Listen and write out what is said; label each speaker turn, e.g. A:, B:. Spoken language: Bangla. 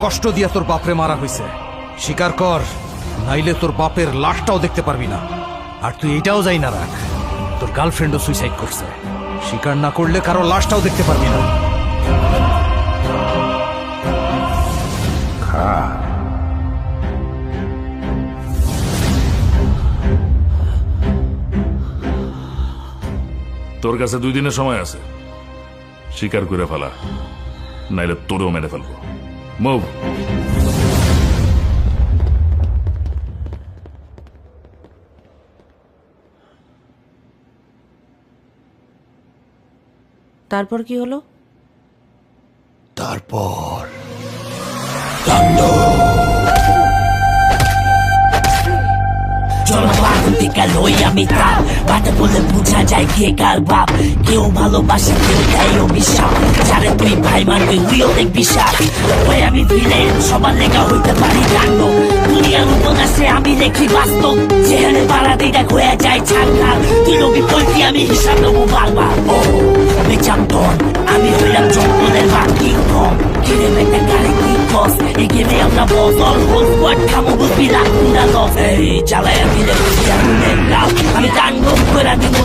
A: কষ্ট দিয়া তোর বাপরে মারা হয়েছে, স্বীকার কর, নাইলে তোর বাপের লাশটাও দেখতে পারবি না। আর তুই এটাও যাই না রাখ, তোর গার্লফ্রেন্ডও সুইসাইড করছে। স্বীকার না করলে কারো লাশটাও দেখতে পারবি না।
B: তোর কাছে 2 দিনের সময় আছে, স্বীকার করে ফেলা, নাইলে তোরেও মেরে ফেলবো। মুভ।
C: তারপর কি হলো?
A: তারপর
D: জনবাহুতিকা লই আমি তার বাটে বলে বুঝা যায় কে কার বাপ। কেউ ভালোবাসে, কেউ দেয় অভিশাপ, যারে তুই ভাই মানবি উইও দেখবি সাপ। ওই আমি ভিলেন, সবার লেখা হইতে পারি কাণ্ড, দুনিয়ার উপন্যাসে আমি লেখি বাস্তব। যেখানে বাড়া দিটা হয়ে যায় ছাড়খার, তুই রবি বলতি আমি হিসাব নেবো বারবার। ও বেচাম ধন, আমি হইলাম জঙ্গলের বা কিং কং। কিনে একটা গাড়ি কিং বস, এই গেমে আমরা বস। অল হোল স্কোয়াড খামো বুঝবি লাখ লস। এই চালায় আমি আমি তাণ্ডব করে দিব।